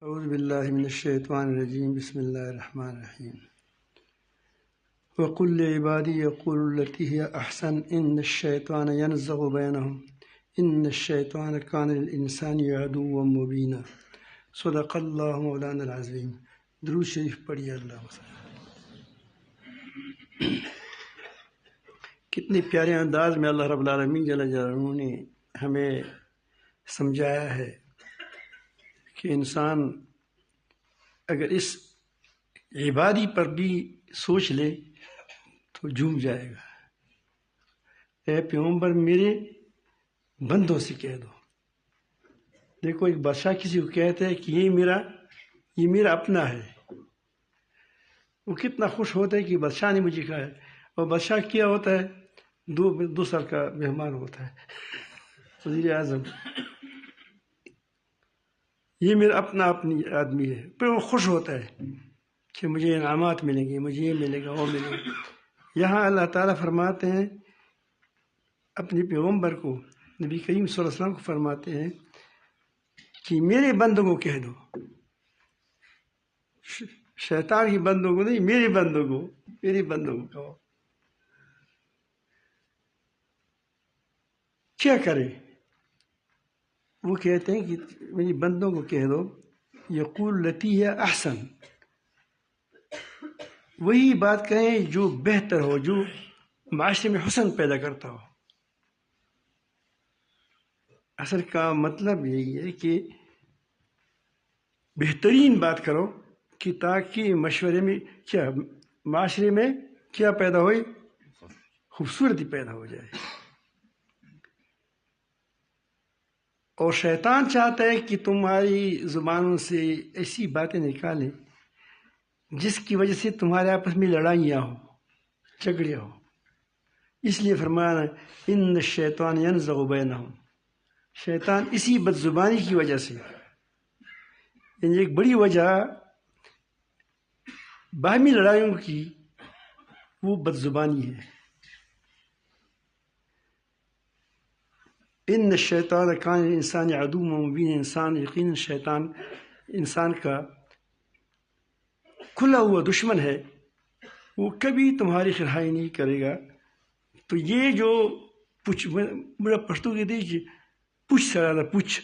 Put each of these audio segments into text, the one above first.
اعوذ باللہ من الشیطان الرجیم بسم اللہ الرحمن الرحیم وقل لعبادی یقولوا التی ہی احسن ان الشیطان ینزغ بینہم ان الشیطان کان للانسان عدوا مبینا صدق اللہ مولانا العظیم۔ درود شریف پڑھیے اللہ وسلم۔ کتنے پیارے انداز میں اللہ رب العالمین جل جلالہ نے ہمیں سمجھایا ہے کہ انسان اگر اس عبادی پر بھی سوچ لے تو جھوم جائے گا۔ اے پیغمبر میرے بندوں سے کہہ دو۔ دیکھو ایک بادشاہ کسی کو کہتا ہے کہ یہ میرا اپنا ہے، وہ کتنا خوش ہوتا ہے کہ بادشاہ نے مجھے کہا ہے، اور بادشاہ کیا ہوتا ہے 2 سال کا مہمان ہوتا ہے، وزیر اعظم، یہ میرا اپنی آدمی ہے، پھر وہ خوش ہوتا ہے کہ مجھے انعامات ملیں گے، مجھے یہ ملے گا وہ ملے گا۔ یہاں اللہ تعالیٰ فرماتے ہیں اپنے پیغمبر کو، نبی کریم صلی اللہ علیہ وسلم کو فرماتے ہیں کہ میرے بندوں کو کہہ دو، شیطان کی بندوں کو نہیں، میرے بندوں کو کہو۔ کیا کریں؟ وہ کہتے ہیں کہ میری بندوں کو کہہ دو یقول التی ہی احسن، وہی بات کہیں جو بہتر ہو، جو معاشرے میں حسن پیدا کرتا ہو۔ اصل کا مطلب یہی ہے کہ بہترین بات کرو کہ تاکہ مشورے میں معاشرے میں کیا پیدا ہوئے، خوبصورتی پیدا ہو جائے۔ اور شیطان چاہتا ہے کہ تمہاری زبانوں سے ایسی باتیں نکالیں جس کی وجہ سے تمہارے آپس میں لڑائیاں ہوں، جھگڑے ہوں۔ اس لیے فرمایا ان الشیطان ینزغ بینہم، شیطان اسی بد زبانی کی وجہ سے، یعنی ایک بڑی وجہ باہمی لڑائیوں کی وہ بد زبانی ہے۔ ان الشیطان کان للانسان عدوا مبینا، یقیناً شیطان انسان کا کھلا ہوا دشمن ہے، وہ کبھی تمہاری خیرائی نہیں کرے گا۔ تو یہ جو بڑا پشتو کے دیکھیے پوچھ سرادا پوچھ،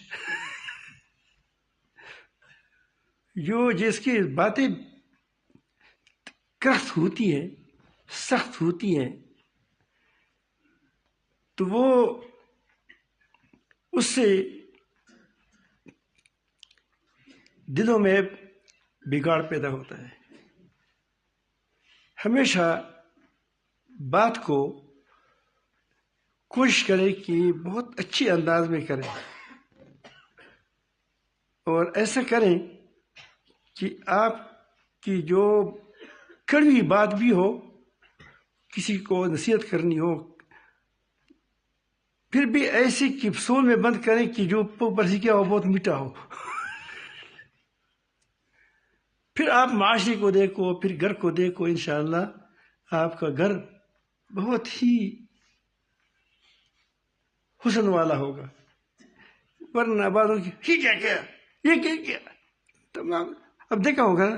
جو جس کی باتیں کرخت ہوتی ہیں، سخت ہوتی ہیں، تو وہ اس سے دلوں میں بگاڑ پیدا ہوتا ہے۔ ہمیشہ بات کو کوشش کرے کہ بہت اچھے انداز میں کریں، اور ایسا کریں کہ آپ کی جو کڑوی بات بھی ہو، کسی کو نصیحت کرنی ہو، پھر بھی ایسی کیپسول میں بند کریں کہ جو اوپر سے کیا ہو بہت میٹھا ہو۔ پھر آپ معاشرے کو دیکھو، پھر گھر کو دیکھو، انشاءاللہ آپ کا گھر بہت ہی حسن والا ہوگا۔ ورنہ بعضوں کی یہ کیا تمام، اب دیکھا ہوگا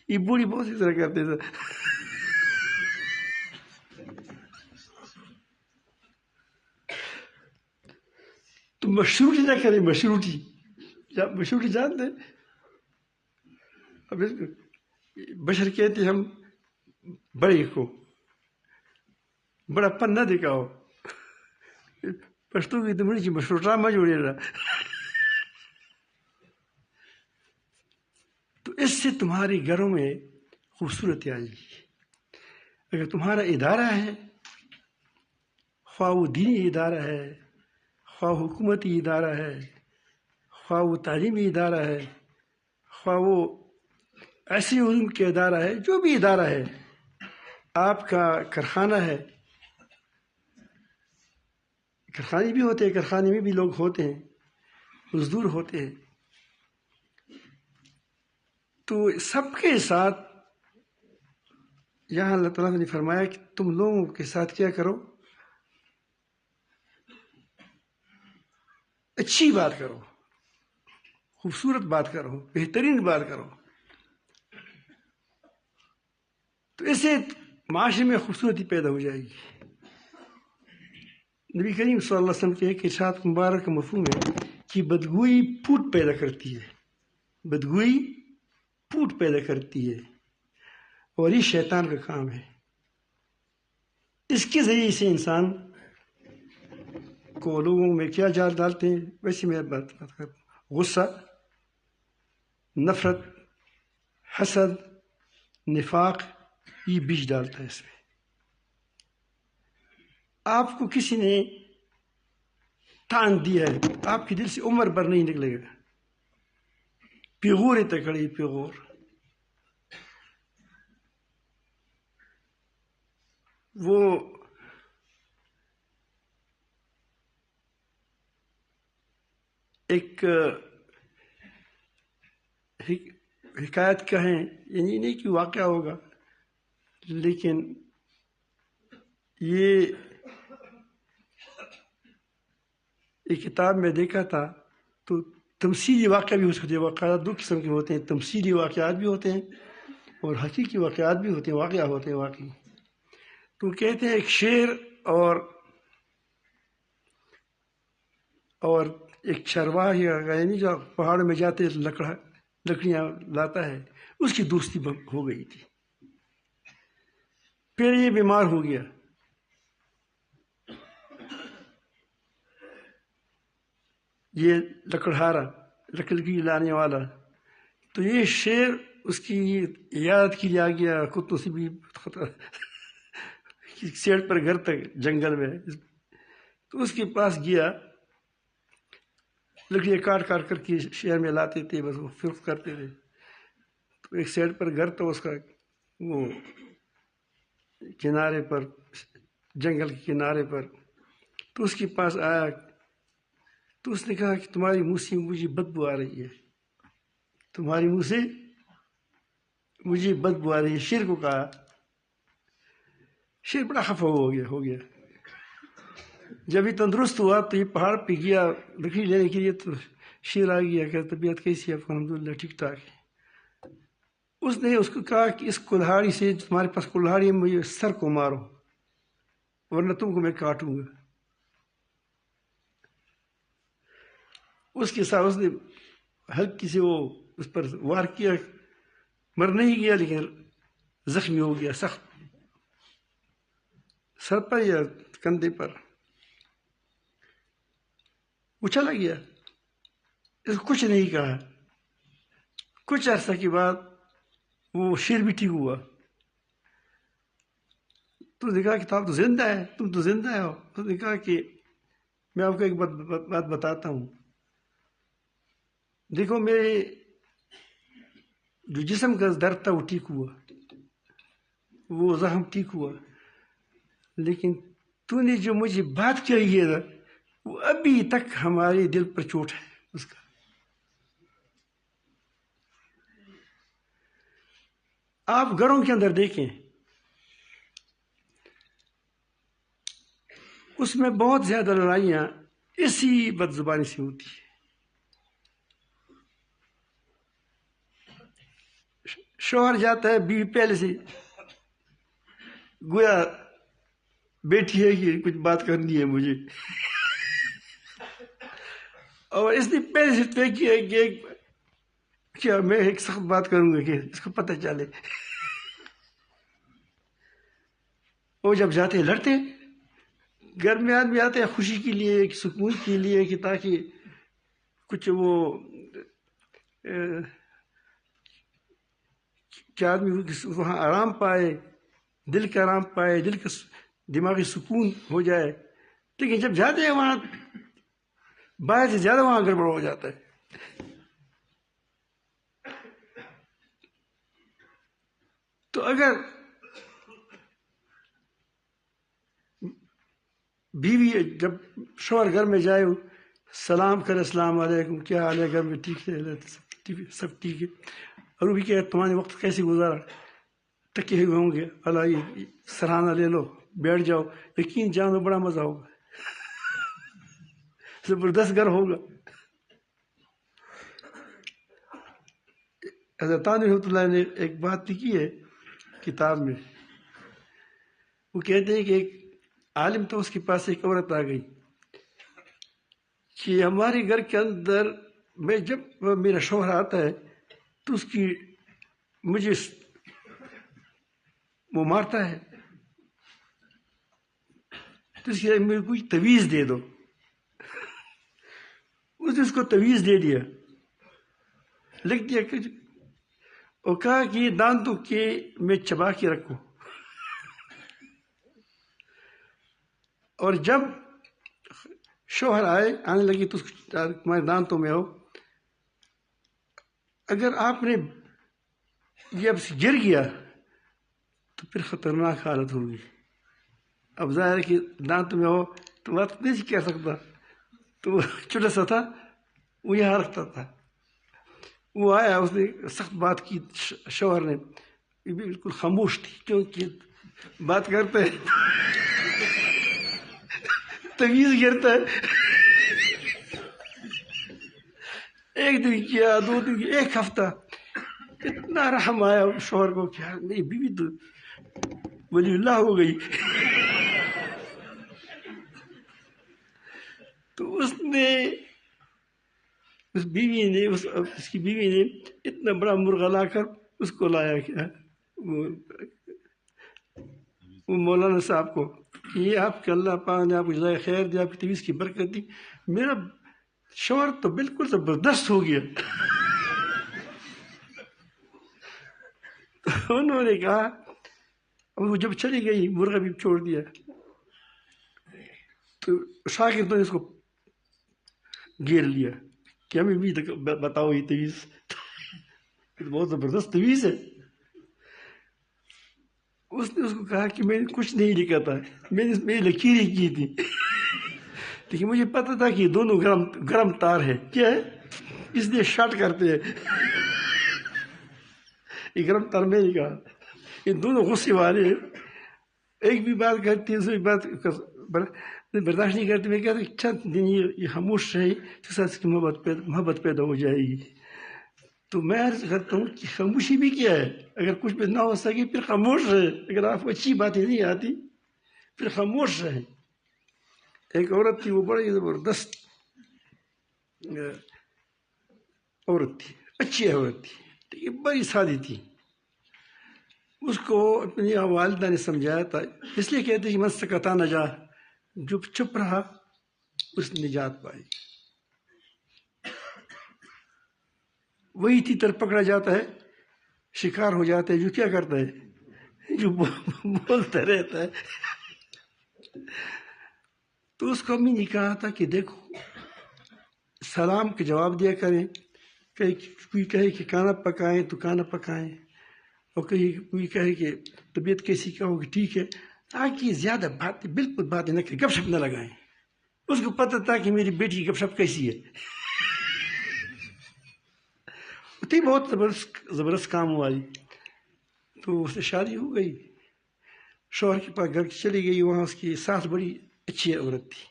یہ بوڑھی بہت اس طرح کرتے تھے۔ تو مشروطی نہ کریں، مشروطی جانتے ہیں؟ اب اس کو بشر کہتے ہم بڑے کو بڑا پن نہ دکھاؤ، پشتو کی تمہیں چی مشروطہ میں جوڑے رہا۔ تو اس سے تمہارے گھروں میں خوبصورتی آئے گی۔ اگر تمہارا ادارہ ہے، خواہ وہ دینی ادارہ ہے، خواہ حکومتی ادارہ ہے، خواہ وہ تعلیمی ادارہ ہے، خواہ وہ ایسی علوم کے ادارہ ہے، جو بھی ادارہ ہے، آپ کا کارخانہ ہے، کارخانے بھی ہوتے ہیں، کارخانے میں بھی لوگ ہوتے ہیں، مزدور ہوتے ہیں، تو سب کے ساتھ یہاں اللہ تعالیٰ نے فرمایا کہ تم لوگوں کے ساتھ کیا کرو، اچھی بات کرو، خوبصورت بات کرو، بہترین بات کرو، تو اسے معاشرے میں خوبصورتی پیدا ہو جائے گی۔ نبی کریم صلی اللہ علیہ وسلم کے ایک ارشاد مبارک کا مفہوم ہے کہ بدگوئی پھوٹ پیدا کرتی ہے، بدگوئی پھوٹ پیدا کرتی ہے، اور یہ شیطان کا کام ہے۔ اس کے ذریعے سے انسان کو لوگوں میں کیا جال ڈالتے ہیں، ویسے میں بات کروں، غصہ، نفرت، حسد، نفاق، یہ بیج ڈالتا ہے اس میں۔ آپ کو کسی نے تان دیا ہے، آپ کے دل سے عمر بھر نہیں نکلے گا، پیغور تکڑی پیغور، وہ ایک حکایت کہیں، یعنی نہیں کہ واقعہ ہوگا، لیکن یہ ایک کتاب میں دیکھا تھا، تو تمثیلی واقعہ بھی ہو سکتے ہیں۔ واقعات دو قسم کے ہوتے ہیں، تمثیلی واقعات بھی ہوتے ہیں اور حقیقی واقعات بھی ہوتے ہیں، واقعہ ہوتے ہیں واقعی۔ تو کہتے ہیں ایک شیر اور ایک چرواہ، یعنی جو پہاڑوں میں جاتے لکڑیاں لاتا ہے، اس کی دوستی ہو گئی تھی۔ پھر یہ بیمار ہو گیا، یہ لکڑہارا، لکڑی لانے والا، تو یہ شیر اس کی عیادت کے لیے آ گیا، کتوں سے بھی سیٹ پر گھر تک جنگل میں، تو اس کے پاس گیا، لکڑیاں کاٹ کاٹ کر کے شہر میں لاتے تھے، بس وہ فروخت کرتے تھے۔ تو ایک سائڈ پر گھر تھا اس کا، وہ کنارے پر، جنگل کے کنارے پر، تو اس کے پاس آیا، تو اس نے کہا کہ تمہاری منہ سے مجھے بدبو آ رہی ہے، تمہاری منہ سے مجھے بدبو آ رہی ہے، شیر کو کہا۔ شیر بڑا خفا ہو گیا۔ جب یہ تندرست ہوا تو یہ پہاڑ پہ گیا لکڑی لینے کے لیے، تو شیر آ گیا کہ طبیعت کیسی ہے؟ الحمدللہ ٹھیک ٹھاک ہے۔ اس نے اس کو کہا کہ اس کلہاڑی سے، تمہارے پاس کلہاڑی ہے، مجھے سر کو مارو ورنہ تم کو میں کاٹوں گا۔ اس کے ساتھ اس نے ہلکی سے وہ اس پر وار کیا، مر نہیں گیا لیکن زخمی ہو گیا سخت، سر پر یا کندھے پر، وہ چلا گیا، اس کو کچھ نہیں کہا۔ کچھ عرصہ کے بعد وہ شیر بھی ٹھیک ہوا، تو نے کہا کہ آپ تو زندہ ہے، تم تو زندہ ہو۔ تو نے کہا کہ میں آپ کو ایک بات بتاتا ہوں، دیکھو میرے جو جسم کا درد تھا وہ ٹھیک ہوا، وہ زخم ٹھیک ہوا، لیکن تو نے جو مجھے بات کہی ہے نا، وہ ابھی تک ہمارے دل پر چوٹ ہے اس کا۔ آپ گھروں کے اندر دیکھیں، اس میں بہت زیادہ لڑائیاں اسی بد زبانی سے ہوتی ہیں۔ شوہر جاتا ہے، بیوی پہلے سے گویا بیٹھی ہے کہ کچھ بات کرنی ہے مجھے، اور اس نے پہلے سے طے کیا ہے کہ کیا میں ایک سخت بات کروں گا کہ اس کو پتہ چلے۔ وہ جب جاتے ہیں لڑتے، گھر میں آدمی آتے ہیں خوشی کے لیے، سکون کے لیے، کہ تاکہ کچھ وہ کہ آدمی وہاں آرام پائے، دل کا آرام پائے، دل کا دماغی سکون ہو جائے، لیکن جب جاتے ہیں وہاں باہر سے زیادہ وہاں گڑبڑ ہو جاتا ہے۔ تو اگر بیوی جب شوہر گھر میں جائے، سلام کرے، السلام علیکم، کیا حال ہے، گھر میں ٹھیک ہے، سب ٹھیک ہے، اور وہ بھی کہ تمہارے وقت کیسے گزارا، تکے ہوئے ہوں گے، اللہ یہ سراہنا لے لو، بیٹھ جاؤ، یقین جانو بڑا مزہ ہوگا، زبردست گھر ہوگا۔ حضرت تھانوی رحمۃ اللہ نے ایک بات لکھی ہے کتاب میں. وہ کہتے ہیں کہ ایک عالم تھا، اس کے پاس ایک عورت آ گئی کہ ہمارے گھر کے اندر میں جب میرا شوہر آتا ہے تو اس کی مجھے وہ مارتا ہے، تو اس لیے میرے کوئی تویز دے دو. اس نے اس کو تویز دے دیا، لکھ دیا کہ اور کہا کہ یہ دانتوں کے میں چبا کے رکھو، اور جب شوہر آنے لگی تو تمہارے دانتوں میں ہو، اگر آپ نے یہ اب سے گر گیا تو پھر خطرناک حالت ہوگی. اب ظاہر ہے کہ دانتوں میں ہو تو بات نہیں کہہ سکتا، تو وہ چھوٹا سا تھا، وہ یہاں رکھتا تھا. وہ آیا، اس نے سخت بات کی، شوہر نے بالکل خاموش تھی کیونکہ بات کرتے ہیں تویز گرتا ہے. ایک دن کیا، 2 دن کیا، 1 ہفتہ، اتنا رحم آیا شوہر کو کہ میری بیوی تو ولی اللہ ہو گئی. تو اس کی بیوی نے اتنا بڑا مرغا لا کر اس کو لایا کیا وہ مولانا صاحب کو کہ یہ آپ کے اللہ پاک نے آپ کو جزائے خیر دی، آپ کی طبیعت کی برکت دی. میرا شوہر تو بالکل زبردست ہو گیا. انہوں نے کہا، وہ جب چلی گئی مرغا بھی چھوڑ دیا، تو شاگردوں نے اس کو گھیر لیا کہ ہمیں بھی بتاؤ یہ تویز، بہت زبردست تویز ہے. اس نے اس کو کہا کہ میں نے کچھ نہیں لکھا تھا، میں نے اس میں لکیریں کی تھی، لیکن مجھے پتا تھا کہ یہ دونوں گرم تار ہے. کیا ہے؟ اس لیے شارٹ کرتے ہیں. یہ گرم تار میں نے کہا، یہ دونوں غصے والے ہیں، ایک بھی بات کرتی ہے دوسری بات برداشت نہیں کرتی. میں کہتا چند دن یہ خاموش رہے تو ساتھ اس کی محبت پیدا ہو جائے گی. تو میں عرض کرتا ہوں کہ خاموشی بھی کیا ہے، اگر کچھ بھی نہ ہو سکے پھر خاموش رہے، اگر آپ کو اچھی باتیں نہیں آتی پھر خاموش رہے. ایک عورت تھی، وہ بڑی زبردست عورت تھی، اچھی عورت تھی، لیکن بڑی سادی تھی. اس کو اپنی والدہ نے سمجھایا تھا، اس لیے کہتے کہ من سکتا نجا، جو چپ رہا اس نے نجات پائی. وہی تیتر پکڑا جاتا ہے، شکار ہو جاتا ہے جو کیا کرتا ہے، جو بولتا رہتا ہے. تو اس کو امی نے کہا تھا کہ دیکھو، سلام کے جواب دیا کریں، کوئی کہے کہ کھانا پکائیں تو کھانا پکائیں، اور کوئی کہے کہ طبیعت کیسی، کہو کہ ٹھیک ہے، تاکہ زیادہ باتیں بالکل باتیں نہ کریں، گپ شپ نہ لگائیں. اس کو پتہ تھا کہ میری بیٹی کی گپ شپ کیسی ہے. تھی بہت زبردست کام والی. تو اس سے شادی ہو گئی، شوہر کے پاس گھر چلی گئی. وہاں اس کی ساس بڑی اچھی عورت تھی،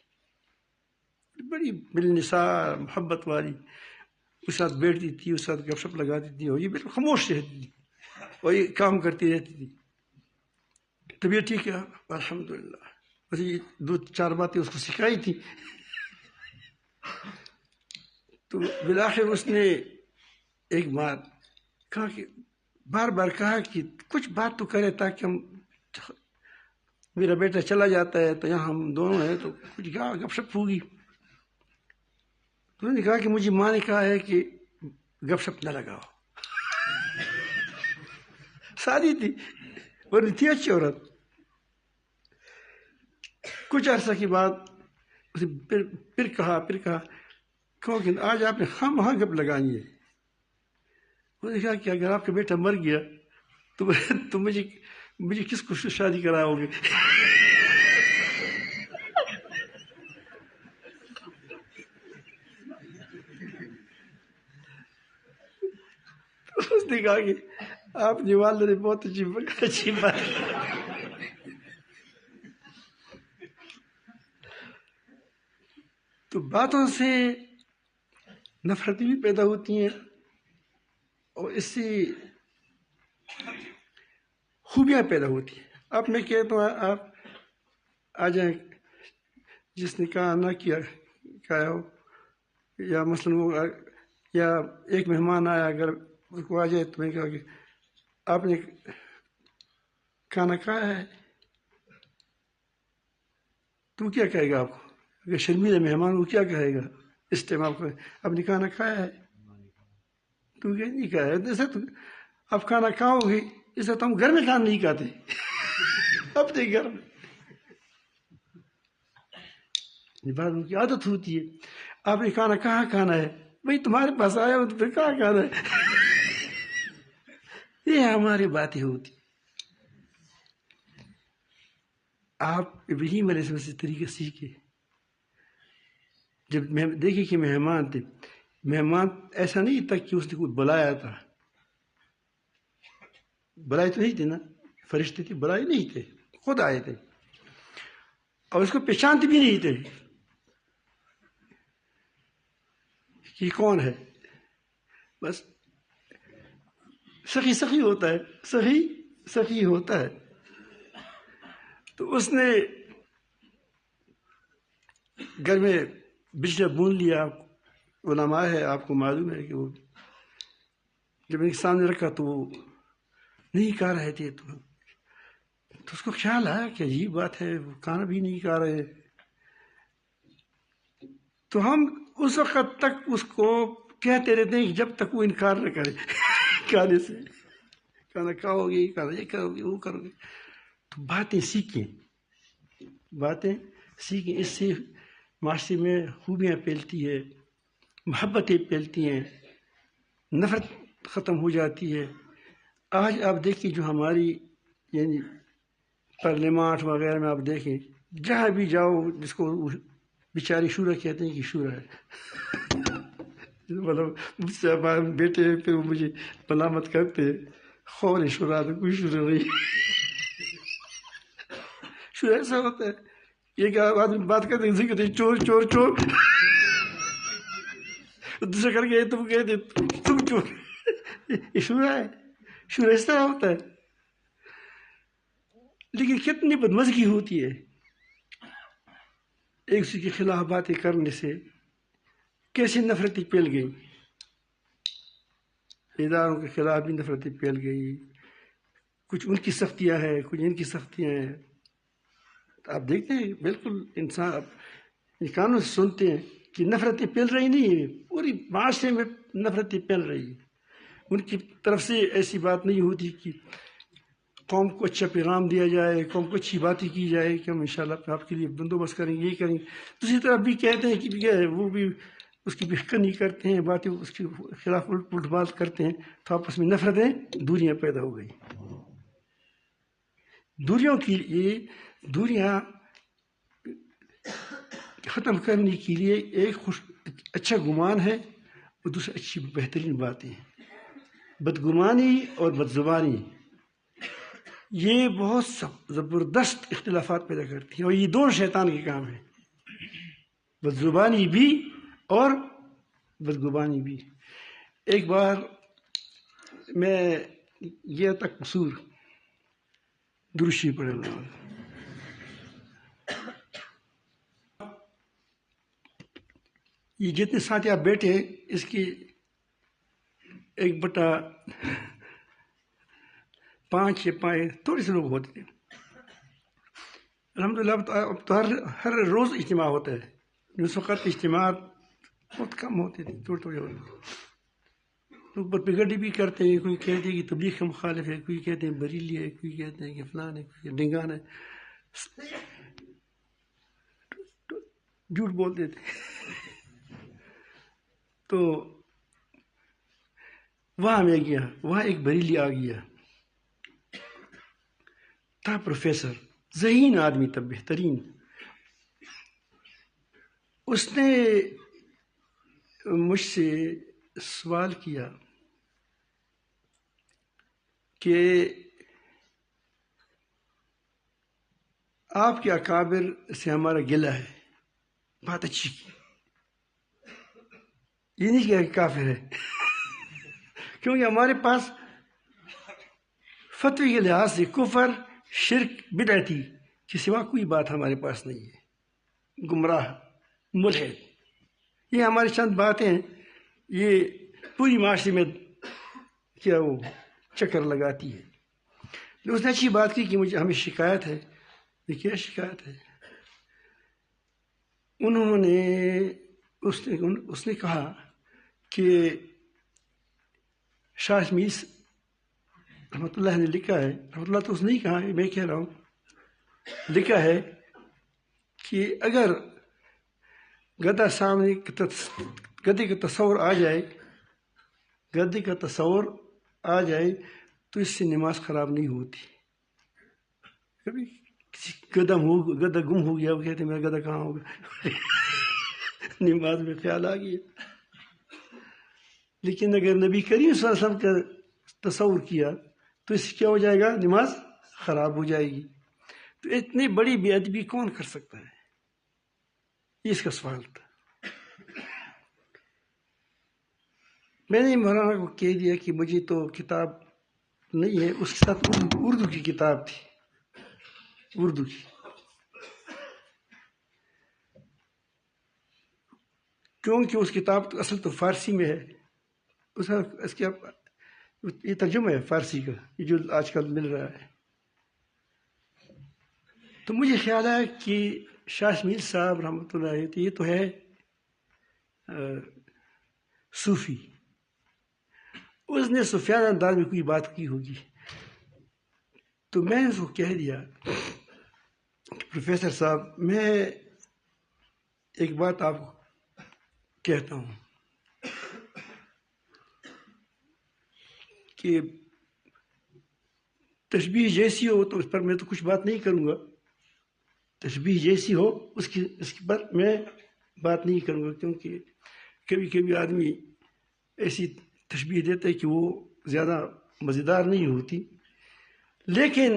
بڑی ملنسار محبت والی، اس ساتھ بیٹھتی تھی، اس ساتھ گپ شپ لگاتی تھی، اور یہ بالکل خاموش رہتی تھی اور یہ کام کرتی رہتی تھی. طبیعت ٹھیک ہے الحمدللہ. بس یہ 2-4 باتیں اس کو سکھائی تھی. تو بالآخر اس نے ایک بار کہا کہ بار بار کہا کہ کچھ بات تو کرے تاکہ ہم، میرا بیٹا چلا جاتا ہے تو یہاں ہم دونوں ہیں تو کچھ گپ شپ ہوگی. تو انہوں نے کہا کہ مجھے ماں نے کہا ہے کہ گپ شپ نہ لگاؤ. سادی تھی ورنہ تھی اچھی عورت. کچھ عرصہ کے بعد اسے پھر کہا کہو کہ آج آپ نے ہاں گپ لگانی ہے. انہوں نے کہا کہ اگر آپ کا بیٹا مر گیا تو مجھے کس کو شادی کراؤ گے. اس نے کہا کہ آپ نے والدہ نے بہت اچھی بات. تو باتوں سے نفرتیں بھی پیدا ہوتی ہیں، اور اس سے خوبیاں پیدا ہوتی ہیں. اب میں کہتا ہوں آپ آ جائیں، جس نے کہا نہ کیا ہو، یا مثلاً وہ یا ایک مہمان آیا اگر اس کو آ جائے تو میں کہا کہ آپ نے کھانا کھایا ہے، تو کیا کہے گا آپ کو؟ اگر شرمیلا مہمان وہ کیا کہے گا اس ٹائم آپ کو؟ آپ نے کھانا کھایا ہے؟ تو کیا نہیں کھایا ہے؟ جیسے آپ کھانا کھاؤ گے، اس سے تو ہم گھر میں کھانا نہیں کھاتے اپنے گھر میں. بعض ان کی عادت ہوتی ہے، آپ نے کھانا کہاں کھانا ہے؟ بھائی تمہارے پاس آیا ہو تو پھر کہاں کھانا ہے؟ یہ ہماری باتیں ہوتی. آپ ابراہیم علیہ السلام سے طریقہ سیکھے. جب دیکھیں کہ مہمان تھے، مہمان ایسا نہیں تھا کہ اس نے کوئی بلایا تھا، بلائے تو نہیں تھے نا، فرشتے تھے، بلائے نہیں تھے، خود آئے تھے اور اس کو پہچانتے بھی نہیں تھے کہ کون ہے. بس سخی ہوتا ہے، سخی ہوتا ہے. تو اس نے گھر میں بجلا بون لیا. علماء ہے، آپ کو معلوم ہے کہ وہ جب ایک سامنے رکھا تو وہ نہیں کھا رہے تھے، تو اس کو خیال آیا کہ عجیب بات ہے، وہ کھانا بھی نہیں کھا رہے. تو ہم اس وقت تک اس کو کہتے رہتے ہیں جب تک وہ انکار نہ کرے کھانے سے. کھانا کھاؤ گے، کھانا یہ کرو گے، وہ کرو گے. تو باتیں سیکھیں، اس سے معاشرے میں خوبیاں پھیلتی ہے، محبتیں پھیلتی ہیں، نفرت ختم ہو جاتی ہے. آج آپ دیکھیں جو ہماری یعنی پارلیمانٹ وغیرہ میں آپ دیکھیں، جہاں بھی جاؤ جس کو بیچاری شورا کہتے ہیں کہ شورا ہے. مطلب مجھ سے ہمارے بیٹے پھر وہ مجھے ملامت کرتے ہیں، خور شورا تو کوئی شورا نہیں. شورا ایسا ہوتا ہے، یہ کہ آدمی بات کرتے ہیں کہتے چور چور چور، دوسرا کر کے تم کہتے تم چور. یہ شورا ہے؟ شورا اس طرح ہوتا ہے. لیکن کتنی بدمزگی ہوتی ہے ایک دوسرے کے خلاف باتیں کرنے سے. کیسی نفرتیں پھیل گئی، اداروں کے خلاف بھی نفرتیں پھیل گئی. کچھ ان کی سختیاں ہیں، کچھ ان کی سختیاں ہیں. آپ دیکھتے ہیں بالکل انسان کانوں سے سنتے ہیں کہ نفرتیں پھیل رہی نہیں ہیں، پوری معاشرے میں نفرتیں پھیل رہی ہیں. ان کی طرف سے ایسی بات نہیں ہوتی کہ قوم کو اچھا پیغام دیا جائے، قوم کو اچھی باتیں کی جائے کہ ہم انشاءاللہ آپ کے لیے بندوبست کریں گے، یہ کریں گے. دوسری طرف بھی کہتے ہیں کہ وہ بھی اس کی بحقانی کرتے ہیں، باتیں اس کے خلاف الٹ بات کرتے ہیں. تو آپس میں نفرتیں، دوریاں پیدا ہو گئی. دوریاں ختم کرنے کے لیے ایک اچھا گمان ہے اور دوسرا اچھی بہترین باتیں. بدگمانی اور بدزبانی یہ بہت زبردست اختلافات پیدا کرتی ہیں، اور یہ دونوں شیطان کے کام ہیں، بدزبانی بھی اور بدگمانی بھی. ایک بار میں گیا تھا قصور، درشی پڑھ رہا. یہ جتنے ساتھی آپ بیٹھے ہیں اس کی 1/5 یا 5 تھوڑے سے لوگ ہوتے ہیں. الحمدللہ اب تو ہر روز اجتماع ہوتا ہے. اس وقت اجتماعات بہت کم ہوتے تھے، تھوڑے ہوتے تھے. لوگ بدپگڑی بھی کرتے ہیں، کوئی کہتے ہیں کہ تبلیغ کا مخالف ہے، کوئی کہتے ہیں بریلی ہے، کوئی کہتے ہیں کہ فلان ہے، کوئی ڈنگان ہے. جھوٹ بولتے تھے. تو وہاں میں گیا، وہاں ایک بریلی آ گیا تھا، پروفیسر، ذہین آدمی تھا، بہترین. اس نے مجھ سے سوال کیا کہ آپ کے اکابر سے ہمارا گلہ ہے. بات اچھی کی، یہ نہیں کہ کافر ہے کیونکہ ہمارے پاس فتوی کے لحاظ سے کفر، شرک، بدعتی کے سوا کوئی بات ہمارے پاس نہیں ہے. گمراہ، ملحد، یہ ہماری چند باتیں ہیں، یہ پوری معاشرے میں کیا وہ چکر لگاتی ہے. اس نے اچھی بات کی کہ مجھے ہمیں شکایت ہے. یہ کیا شکایت ہے؟ انہوں نے اس نے کہا کہ شاہ میس رحمۃ اللہ نے لکھا ہے، رحمۃ اللہ تو اس نے نہیں کہا، میں کہہ رہا ہوں، لکھا ہے کہ اگر گدھا سامنے گدھے کا تصور آ جائے، گدھے کا تصور آ جائے تو اس سے نماز خراب نہیں ہوتی. کبھی کسی گدھا گم ہو گیا، وہ کہتے ہیں میرا گدھا کہاں ہوگا نماز میں خیال آ گیا. لیکن اگر نبی کریم صلی اللہ علیہ وسلم کا تصور کیا تو اس سے کیا ہو جائے گا؟ نماز خراب ہو جائے گی. تو اتنی بڑی بے ادبی کون کر سکتا ہے؟ یہ اس کا سوال تھا. میں نے مولانا کو کہہ دیا کہ مجھے تو کتاب نہیں ہے. اس کے ساتھ اردو کی کتاب تھی، اردو کی. کیونکہ اس کتاب تو اصل تو فارسی میں ہے، اس کا یہ ترجمہ ہے فارسی کا، یہ جو آج کل مل رہا ہے. تو مجھے خیال ہے کہ شاہ میر صاحب رحمۃ اللہ علیہ یہ تو ہے صوفی، اس نے سفیان انداز میں کوئی بات کی ہوگی. تو میں نے اس کو کہہ دیا کہ پروفیسر صاحب، میں ایک بات آپ کو کہتا ہوں کہ تشبیہ جیسی ہو تو اس پر میں تو کچھ بات نہیں کروں گا، تشبیہ جیسی ہو اس پر میں بات نہیں کروں گا، کیونکہ کبھی کبھی آدمی ایسی تشبیہ دیتا ہے کہ وہ زیادہ مزیدار نہیں ہوتی. لیکن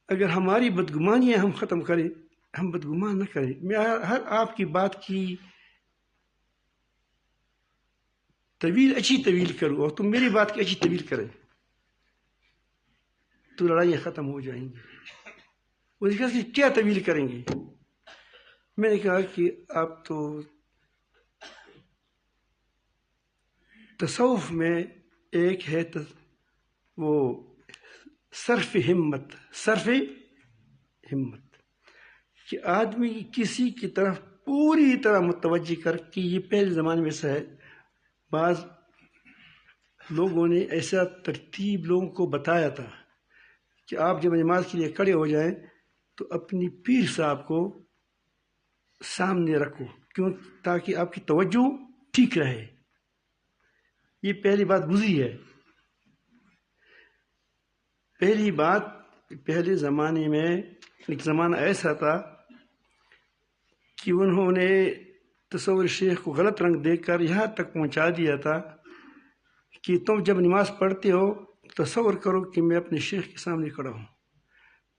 اگر ہماری بدگمانیاں ہم ختم کریں، ہم بدگمان نہ کریں. میں ہر آپ کی بات کی اچھی طویل کروں اور تم میری بات کی اچھی طویل کریں تو لڑائیاں ختم ہو جائیں گی. وہ کہا کہ کیا طویل کریں گے؟ میں نے کہا کہ آپ تو تصوف میں ایک ہے وہ صرف ہمت کہ آدمی کسی کی طرف پوری طرح متوجہ کر کے، یہ پہلے زمانے میں سے ہے. بعض لوگوں نے ایسا ترتیب لوگوں کو بتایا تھا کہ آپ جب نماز کے لیے کھڑے ہو جائیں تو اپنی پیر صاحب کو سامنے رکھو، کیوں؟ تاکہ آپ کی توجہ ٹھیک رہے. یہ پہلی بات گزری ہے. پہلی بات، پہلے زمانے میں ایک زمانہ ایسا تھا کہ انہوں نے تصور شیخ کو غلط رنگ دے کر یہاں تک پہنچا دیا تھا کہ تم جب نماز پڑھتے ہو تصور کرو کہ میں اپنے شیخ کے سامنے کھڑا ہوں،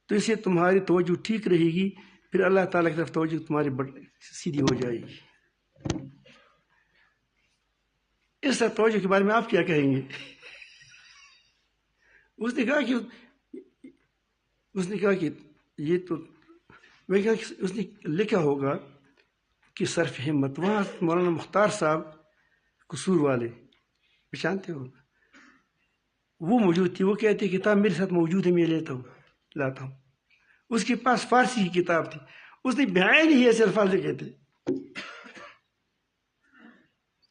تو اس سے تمہاری توجہ ٹھیک رہے گی، پھر اللہ تعالیٰ کی طرف توجہ تمہاری سیدھی ہو جائے گی. اس توجہ کے بارے میں آپ کیا کہیں گے؟ اس نے کہا کہ یہ تو میں کہا کہ اس نے لکھا ہوگا کہ صرف ہمت. وہاں مولانا مختار صاحب قصور والے پہچانتے ہو، وہ موجود تھی. وہ کہتے کتاب میرے ساتھ موجود ہے، میں لاتا ہوں. اس کے پاس فارسی کی کتاب تھی. اس نے بعین ہی ایسے الفاظ لکھے تھے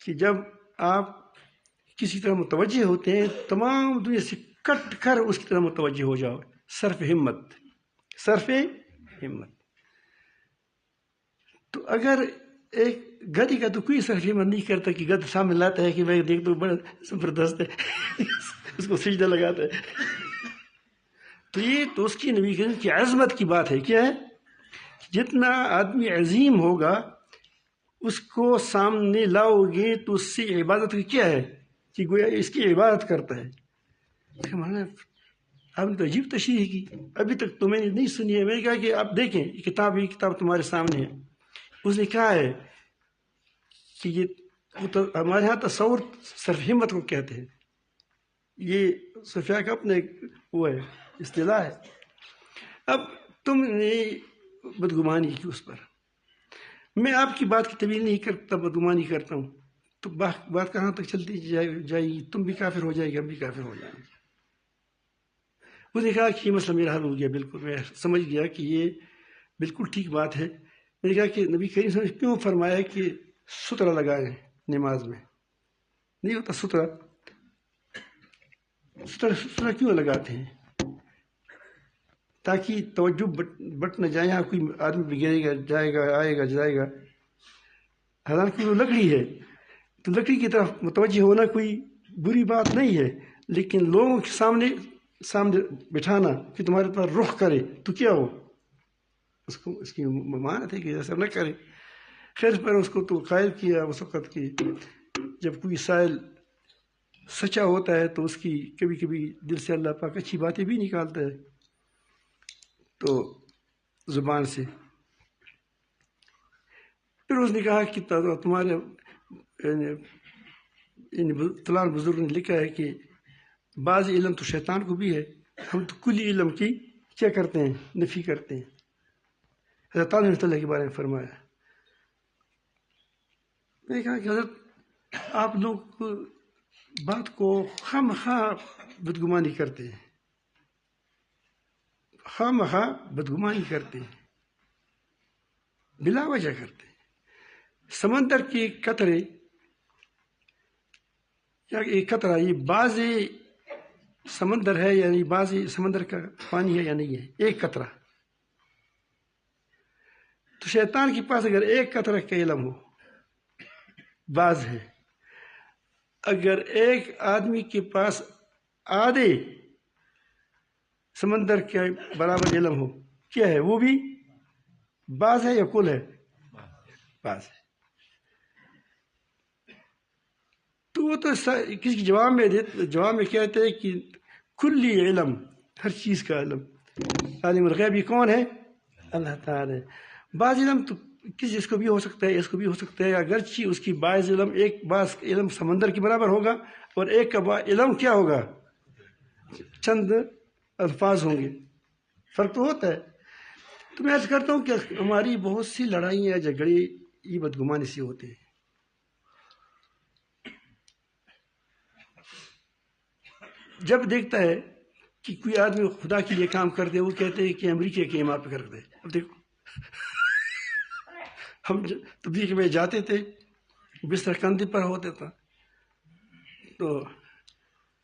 کہ جب آپ کسی طرح متوجہ ہوتے ہیں تمام دنیا سے کٹ کر اس کی طرح متوجہ ہو جاؤ. صرف ہمت. تو اگر ایک گدھے کا تو کوئی صرف ہمت نہیں کرتا کہ گدھ سامنے لاتا ہے کہ میں دیکھ تو بڑا زبردست ہے اس کو سجدہ لگاتا ہے. تو یہ تو اس کی نبی کریم کی عظمت کی بات ہے. کیا ہے؟ جتنا آدمی عظیم ہوگا اس کو سامنے لاؤ گے تو اس سے عبادت کی کیا ہے کہ گویا اس کی عبادت کرتا ہے. آپ نے تو عجیب تشریح کی، ابھی تک تو میں نے نہیں سنی ہے. میں نے کہا کہ آپ دیکھیں یہ کتاب تمہارے سامنے ہے. اس نے کہا ہے کہ یہ ہمارے ہاں تصور صرف ہمت کو کہتے ہیں، یہ صوفیاء کا اپنے وہ ہے، اصطلاح ہے۔ اب تم نے بدگمانی کی اس پر، میں آپ کی بات کی طویل نہیں کرتا، بدگمانی کرتا ہوں، تو بات کہاں تک چلتی جائے گی، تم بھی کافر ہو جائے گی، ہم بھی کافر ہو جائیں گے۔ اس نے کہا کہ یہ مسئلہ میرا حل ہو گیا، بالکل میں سمجھ گیا کہ یہ بالکل ٹھیک بات ہے۔ میں نے کہا کہ نبی کریم صلی اللہ علیہ وسلم کیوں فرمایا کہ سترہ لگائیں نماز میں؟ نہیں ہوتا سترہ کیوں لگاتے ہیں؟ تاکہ توجہ بٹ نہ جائے، یہاں کوئی آدمی بھی گرے گا، جائے گا، آئے گا، جائے گا۔ حالانکہ وہ لکڑی ہے تو لکڑی کی طرف متوجہ ہونا کوئی بری بات نہیں ہے، لیکن لوگوں کے سامنے بٹھانا کہ تمہارے پاس رخ کرے تو کیا ہو، اس کی ممانعت ہے کہ ایسا نہ کرے۔ خیر پر اس کو تو قائل کیا اس وقت کی جب کوئی سائل سچا ہوتا ہے تو اس کی کبھی کبھی دل سے اللہ پاک اچھی باتیں بھی نکالتا ہے تو زبان سے۔ پھر اس نے کہا کہ تمہارے فلان بزرگ نے لکھا ہے کہ بعض علم تو شیطان کو بھی ہے، ہم تو کلی علم کی کیا کرتے ہیں، نفی کرتے ہیں۔ حضرت علی رحمۃ اللہ کے بارے میں فرمایا۔ میں نے کہا کہ حضرت آپ لوگ بات کو خواہ بدگمانی کرتے ہیں، خواہ بدگمانی کرتے ہیں، بلا وجہ کرتے ہیں۔ سمندر کے قطرے یا ایک قطرہ یہ بعض سمندر ہے، یعنی بعض سمندر کا پانی ہے یا نہیں ہے، ایک قطرہ۔ تو شیطان کے پاس اگر ایک قطرہ کا علم ہو، بعض ہے، اگر ایک آدمی کے پاس آدھے سمندر کے برابر علم ہو، کیا ہے وہ بھی بعض ہے یا کل ہے؟ بعض ہے۔ تو وہ تو کسی جواب میں کہتے ہیں کہ کلی علم، ہر چیز کا علم، عالم الغیب یہ کون ہے؟ اللہ تعالی ہے۔ بعض علم تو کسی اس کو بھی ہو سکتا ہے، اس کو بھی ہو سکتا ہے، اگرچہ اس کی بعض علم سمندر کے برابر ہوگا اور ایک کا علم کیا ہوگا، چند الفاظ ہوں گے، فرق تو ہوتا ہے۔ تو میں عرض کرتا ہوں کہ ہماری بہت سی لڑائیاں جھگڑے یہ بدگمانی سے ہوتے ہیں۔ جب دیکھتا ہے کہ کوئی آدمی خدا کے لیے کام کرتے وہ کہتے ہیں کہ امریکہ کے امام پہ کرتے۔ اب دیکھو ہم تبلیغ میں جاتے تھے، بستر کندھے پر ہوتا تھا تو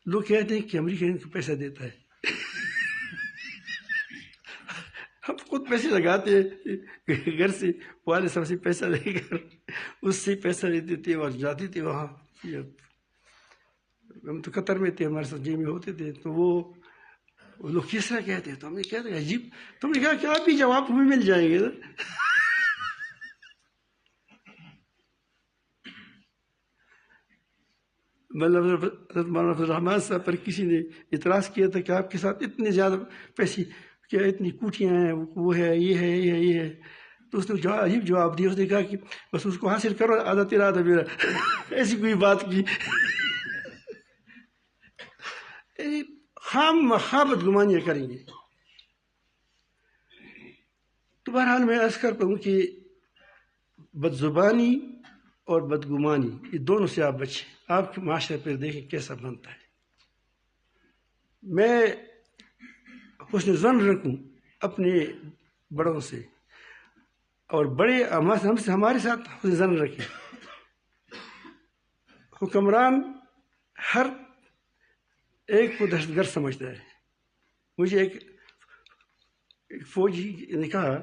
لوگ کہتے ہیں کہ امریکہ ان کو پیسہ دیتا ہے۔ ہم خود پیسے لگاتے ہیں گھر سے، والد صاحب سے پیسہ لے کر اس سے پیسہ لیتے تھے اور جاتے تھے وہاں۔ ہم تو قطر میں تھے، ہمارے ساتھ جی میں ہوتے تھے، تو وہ لوگ کس طرح کہتے ہیں، تو ہم نے کہا تھا عجیب۔ تم نے کہا کہ آپ بھی جواب ہمیں مل جائیں گے۔ حضرت مولانا عبد الرحمن صاحب پر کسی نے اعتراض کیا تھا کہ آپ کے ساتھ اتنے زیادہ پیسے، کیا اتنی کوٹیاں ہیں، وہ ہے، یہ ہے، یہ ہے، یہ ہے۔ تو اس نے عجیب جواب دیا، اس نے کہا کہ بس اس کو حاصل کرو، آدھا تیرا آدھا میرا۔ ایسی کوئی بات کی۔ ہم بدگمانیاں کریں گے۔ تو بہرحال میں عرض کرتا ہوں کہ بدزبانی اور بدگمانی یہ دونوں سے آپ بچیں۔ آپ کے معاشرے پر دیکھیں کیسا بنتا ہے۔ میں حسن ظن رکھوں اپنے بڑوں سے، اور بڑے ہمارے ساتھ حسن ظن رکھیں۔ حکمران ہر ایک کو دہشت گرد سمجھتا ہے۔ مجھے ایک فوجی نے کہا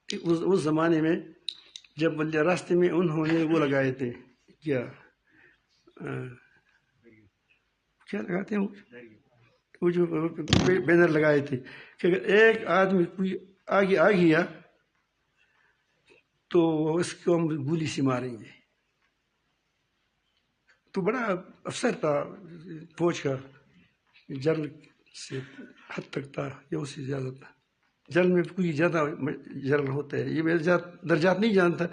کہ اس زمانے میں جب راستے میں انہوں نے وہ لگائے تھے، کیا لگاتے ہیں وہ جو بینر لگائے تھے کہ اگر ایک آدمی کوئی آگے آ گیا تو اس کو ہم گولی سے ماریں گے۔ تو بڑا افسر تھا فوج کا، جنرل سے حد تک تھا یا اس سے زیادہ تھا۔ جنرل میں کوئی زیادہ جنرل ہوتا ہے، یہ میں درجات نہیں جانتا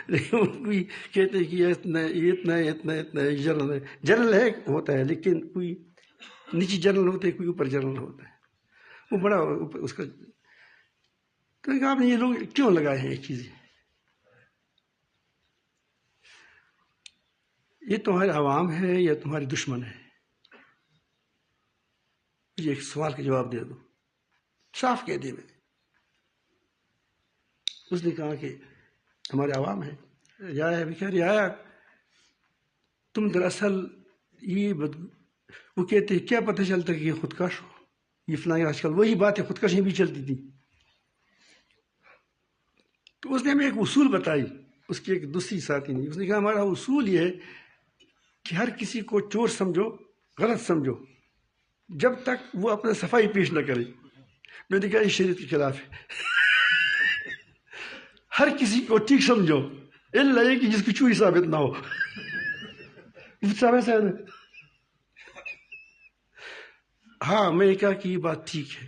لیکن کوئی کہتے ہیں کہ یہ اتنا ہے جنرل ہے ہوتا ہے، لیکن کوئی نیچی جنرل ہوتے ہے، کوئی اوپر جنرل ہوتا ہے، وہ بڑا اس کا. تو آپ نے یہ لوگ کیوں لگائے ہیں یہ چیزیں؟ یہ تمہارے عوام ہے یا تمہارے دشمن ہے؟ مجھے ایک سوال کا جواب دے دو، صاف کہہ دے. میں اس نے کہا کہ ہمارے عوام ہیں. رعایا تم دراصل یہ وہ کہتے ہیں کیا پتہ چلتا کہ یہ خودکش ہو، یہ فلاں. آج کل وہی بات ہے، خودکشیں بھی چلتی تھی. تو اس نے ہمیں ایک اصول بتائی، اس کی ایک دوسری ساتھی نے. اس نے کہا ہمارا اصول یہ ہے کہ ہر کسی کو چور سمجھو، غلط سمجھو، جب تک وہ اپنا صفائی پیش نہ کرے. میں نے کہا یہ شریعت کے خلاف ہے. ہر کسی کو ٹھیک سمجھو الا یہ کہ جس کی چوری ثابت نہ ہو. ہاں میں نے کہا کہ یہ بات ٹھیک ہے،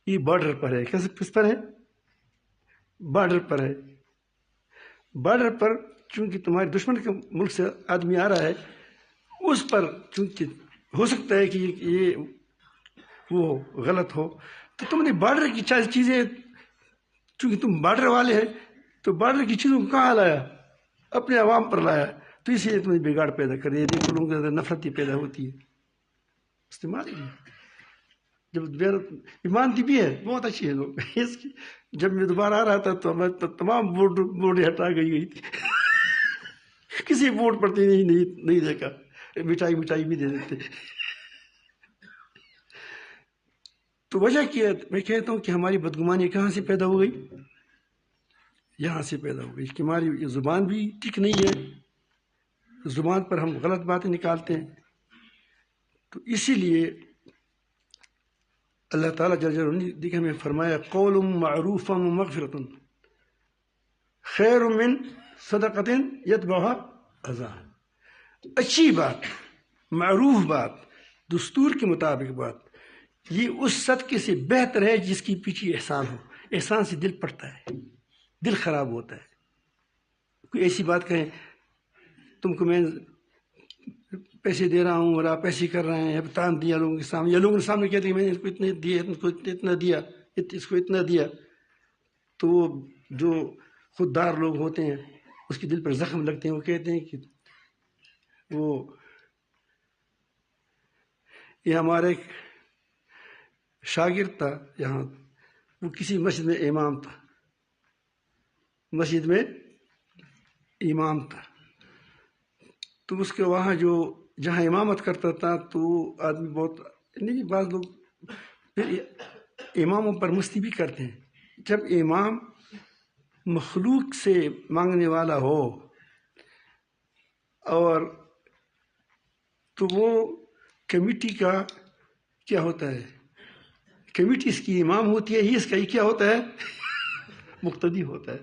یہ بارڈر پر ہے. کس پر ہے؟ بارڈر پر ہے. بارڈر پر چونکہ تمہارے دشمن کے ملک سے آدمی آ رہا ہے، اس پر چونکہ ہو سکتا ہے کہ یہ وہ غلط ہو، تو تم نے بارڈر کی چیزیں، چونکہ تم بارڈر والے ہیں تو بارڈر کی چیزوں کو کہاں لایا؟ اپنے عوام پر لایا. تو اسی لیے تم نے بگاڑ پیدا کر دیا. دیکھو لوگوں کے اندر نفرتی پیدا ہوتی ہے. استعمال ہی جب ایمانتی بھی ہے، بہت اچھی ہے لوگ. جب میں دوبارہ آ رہا تھا تو میں تمام بورڈیں ہٹا گئی تھی. کسی بورڈ پر نہیں دیکھا. مٹائی بھی دے دیتے. تو وجہ کیا ہے؟ میں کہتا ہوں کہ ہماری بدگمانی کہاں سے پیدا ہو گئی؟ یہاں سے پیدا ہو گئی کہ ہماری زبان بھی ٹھیک نہیں ہے، زبان پر ہم غلط باتیں نکالتے ہیں. تو اسی لیے اللہ تعالیٰ جل جلالہ نے دیکھ ہمیں فرمایا قول معروف مغفرۃ خیر من صدقۃ یتبعها اذى. اچھی بات، معروف بات، دستور کے مطابق بات، یہ اس صدقے سے بہتر ہے جس کی پیچھے احسان ہو. احسان سے دل پڑتا ہے، دل خراب ہوتا ہے. کوئی ایسی بات کہیں تم کو میں پیسے دے رہا ہوں اور آپ ایسے کر رہے ہیں، تان دیا لوگوں کے سامنے، یا لوگوں کے سامنے کہتے ہیں میں نے اس کو اتنے دیا، اس کو اتنا دیا، اس کو اتنا دیا. تو وہ جو خوددار لوگ ہوتے ہیں اس کے دل پر زخم لگتے ہیں. وہ کہتے ہیں کہ یہ ہمارا ایک شاگرد تھا یہاں، وہ کسی مسجد میں امام تھا، مسجد میں امام تھا. تو اس کے وہاں جہاں امامت کرتا تھا تو آدمی بہت نہیں، بعض لوگ پھر اماموں پر مستی بھی کرتے ہیں. جب امام مخلوق سے مانگنے والا ہو اور تو وہ کمیٹی کا کیا ہوتا ہے، کمیٹی اس کی امام ہوتی ہے، ہی اس کا ہی کیا ہوتا ہے، مقتدی ہوتا ہے.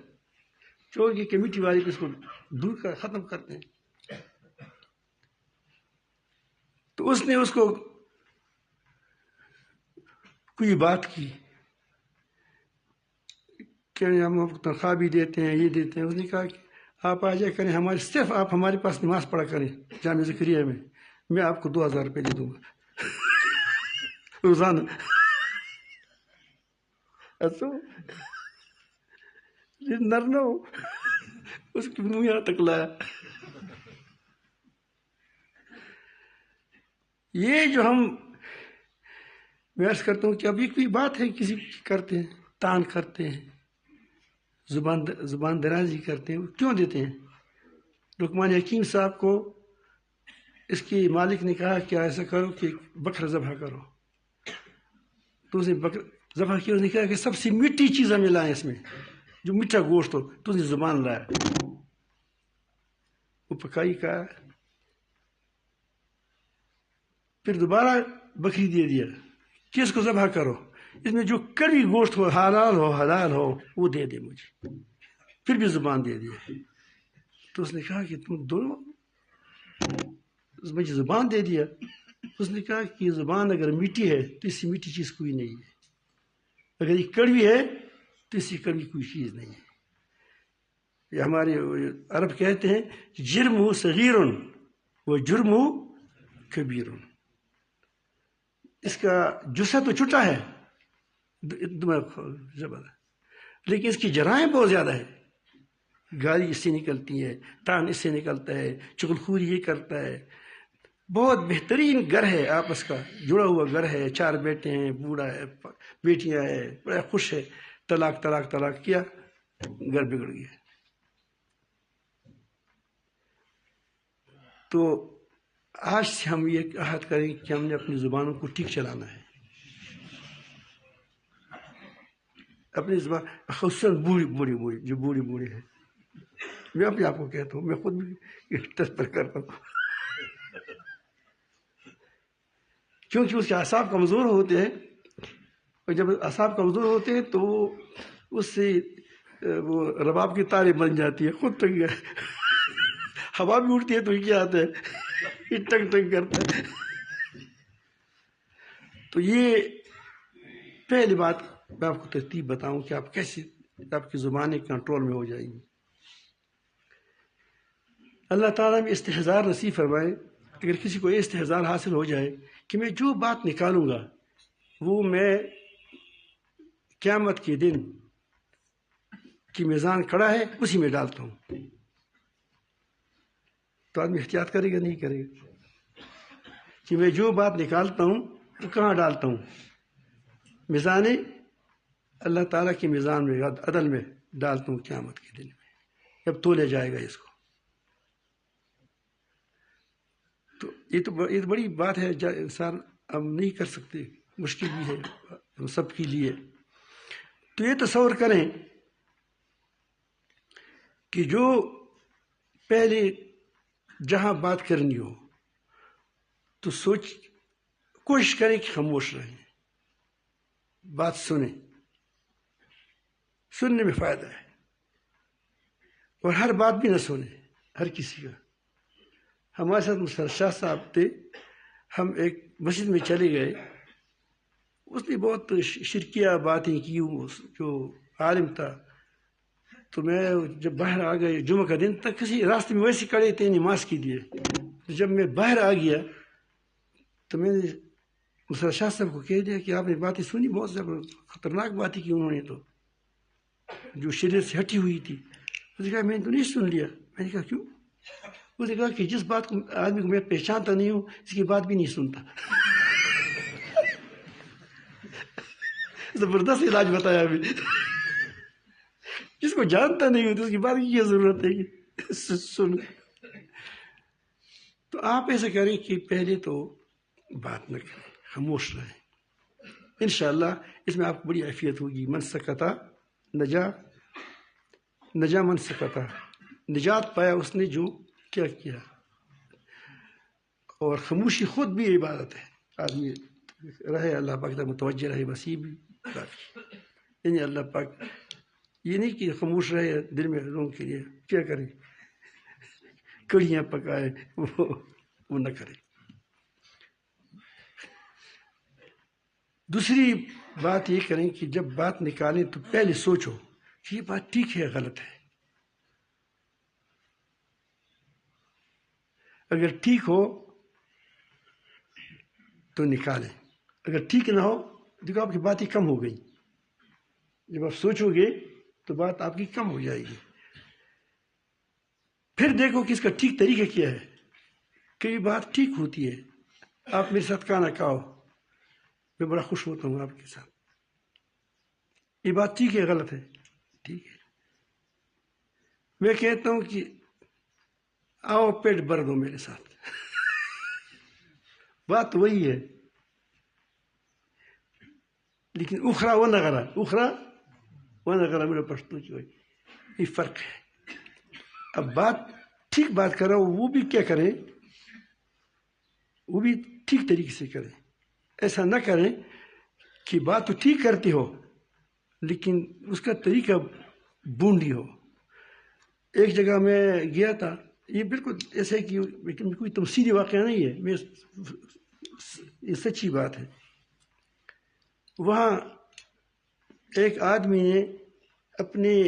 جو یہ کمیٹی والے اس کو دور کر ختم کرتے ہیں. تو اس نے اس کو کوئی بات کی کہ ہم تنخواہ بھی دیتے ہیں، یہ دیتے ہیں. اس نے کہا کہ آپ آ جائے کریں صرف آپ ہمارے پاس نماز پڑھا کریں جامع زکریا میں آپ کو 2000 روپے دے دوں گا روزانہ. ایسا نر نہ ہو، اس کی منہ یہاں تک لایا. یہ جو میں عرض کرتا ہوں کہ ابھی کوئی بات ہے کسی کرتے ہیں، تان کرتے ہیں، زبان درازی کرتے ہیں، کیوں دیتے ہیں؟ لقمان حکیم صاحب کو اس کی مالک نے کہا کہ ایسا کرو کہ بکرا ذبح کرو. تو اس نے بکرا ذبح کیا. اس نے کہا کہ سب سے میٹھی چیز ہمیں لائیں، اس میں جو میٹھا گوشت ہو. تو اس نے زبان لایا، وہ پکائی کا، پھر دوبارہ بکری دے دیا کہ اس کو ذبح کرو، اس میں جو کڑوی گوشت ہو، حلال ہو وہ دے دے مجھے. پھر بھی زبان دے دیا. تو اس نے کہا کہ تم دونوں مجھے زبان دے دیا. اس نے کہا کہ یہ زبان اگر میٹھی ہے تو اس سے میٹھی چیز کوئی نہیں ہے، اگر یہ کڑوی ہے تو اس سے کڑوی کوئی چیز نہیں ہے. یہ ہمارے عرب کہتے ہیں جرم صغیر و جرم کبیر، اس کا جسہ تو چھوٹا ہے زبردست، لیکن اس کی جرائم بہت زیادہ ہے. گالی اس سے نکلتی ہے، تان اس سے نکلتا ہے، چغل خوری یہ کرتا ہے. بہت بہترین گھر ہے آپس کا جڑا ہوا گھر ہے، 4 بیٹے ہیں، بوڑھا ہے، بیٹیاں ہیں، بڑا خوش ہے. طلاق طلاق طلاق کیا، گھر بگڑ گیا. تو آج سے ہم یہ عہد کریں کہ ہم نے اپنی زبانوں کو ٹھیک چلانا ہے. اپنی زبان خصوصاً بوڑھی جو بوڑھی ہے، میں اپنے آپ کو کہتا ہوں، میں خود بھی تصور کرتا ہوں، کیونکہ اس کے اعصاب کمزور ہوتے ہیں، اور جب اعصاب کمزور ہوتے ہیں تو اس سے وہ رباب کی تاریں بن جاتی ہے، خود تک ہوا بھی اٹھتی ہے تو کیا آتا ہے، ٹنگ ٹنگ کرتا ہے. تو یہ پہلی بات میں آپ کو ترتیب بتاؤں کہ آپ کیسے آپ کی زبانیں کنٹرول میں ہو جائیں گی. اللہ تعالیٰ میں استحضار نصیب فرمائے. اگر کسی کو یہ استحضار حاصل ہو جائے کہ میں جو بات نکالوں گا وہ میں قیامت کے دن کی میزان کھڑا ہے اسی میں ڈالتا ہوں، تو آدمی احتیاط کرے گا نہیں کرے گا کہ میں جو بات نکالتا ہوں تو کہاں ڈالتا ہوں. میزان اللہ تعالیٰ کی میزان میں عدل میں ڈالتا ہوں قیامت کے دن میں، جب تولے جائے گا اس کو. تو یہ تو بڑی بات ہے، انسان اب نہیں کر سکتے، مشکل بھی ہے سب کے لیے. تو یہ تصور کریں کہ جو پہلے جہاں بات کرنی ہو تو کوشش کریں کہ خاموش رہیں، بات سننے میں فائدہ ہے، اور ہر بات بھی نہ سنیں ہر کسی کا. ہمارے ساتھ مسلم شاہ صاحب تھے، ہم ایک مسجد میں چلے گئے، اس نے بہت شرکیہ باتیں کی، جو عالم تھا. تو میں جب باہر آ گئے، جمعہ کا دن تک کسی راستے میں ویسے کھڑے تھے نماز کے لیے. جب میں باہر آ گیا تو میں نے مسلم شاہ صاحب کو کہہ دیا کہ آپ نے باتیں سنی، بہت خطرناک باتیں کی انہوں نے، تو جو شریعت سے ہٹی ہوئی تھی. اس نے کہا میں نے تو نہیں سن لیا. میں نے کہا کیوں؟ اس نے کہا کہ جس بات کو آدمی کو میں پہچانتا نہیں ہوں اس کی بات بھی نہیں سنتا. زبردست علاج بتایا ابھی. جس کو جانتا نہیں ہوں تو اس کی بات کی کیا ضرورت ہے کہ سن. تو آپ ایسا کریں کہ پہلے تو بات نہ کریں، خاموش رہیں. انشاءاللہ اس میں آپ کو بڑی عافیت ہوگی. من سکتا نجا من سکتا، نجات پایا اس نے جو کیا. اور خاموشی خود بھی عبادت ہے، آدمی رہے اللہ پاک تک متوجہ رہے، بس یہ بھی کافی. یعنی اللہ پاک یہ نہیں کہ خاموش رہے دل میں لوگوں کے لیے کیا کرے، کڑیاں پکائے، وہ نہ کرے. دوسری بات یہ کریں کہ جب بات نکالیں تو پہلے سوچو کہ یہ بات ٹھیک ہے غلط ہے. اگر ٹھیک ہو تو نکالیں، اگر ٹھیک نہ ہو دیکھو آپ کی باتیں کم ہو گئی. جب آپ سوچو گے تو بات آپ کی کم ہو جائے گی. پھر دیکھو کہ اس کا ٹھیک طریقہ کیا ہے. کئی بات ٹھیک ہوتی ہے، آپ میرے ساتھ کہاں نہ کہو، میں بڑا خوش ہوتا ہوں آپ کے ساتھ. یہ بات ٹھیک ہے غلط ہے؟ ٹھیک ہے. میں کہتا ہوں کہ آؤ پیٹ بھر دو میرے ساتھ، بات وہی ہے، لیکن اخرا و نغرا میرا پشتو جو یہ فرق ہے. اب بات ٹھیک بات کرو، وہ بھی کیا کریں، وہ بھی ٹھیک طریقے سے کریں. ایسا نہ کریں کہ بات تو ٹھیک کرتے ہو لیکن اس کا طریقہ بونڈی ہو. ایک جگہ میں گیا تھا، یہ بالکل ایسے کہ کوئی تمثیلی واقعہ نہیں ہے، یہ سچی بات ہے. وہاں ایک آدمی نے اپنے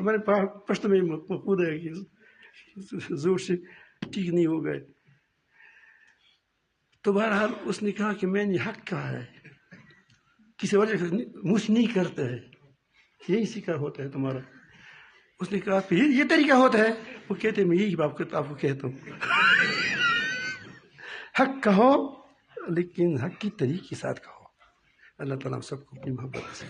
ہمارے پشت میں مفہوم ہے کہ زور سے ٹھیک نہیں ہو گئے. تو بہرحال اس نے کہا کہ میں نے حق کہا ہے, کسی وجہ سے مجھ نہیں کرتا ہے, یہی سکھا ہوتا ہے تمہارا. اس نے کہا پھر یہ طریقہ ہوتا ہے. وہ کہتے میں یہی آپ کو کہتا ہوں, حق کہو لیکن حق کی طریقے کے ساتھ کہو. اللہ تعالیٰ ہم سب کو اپنی محبت سے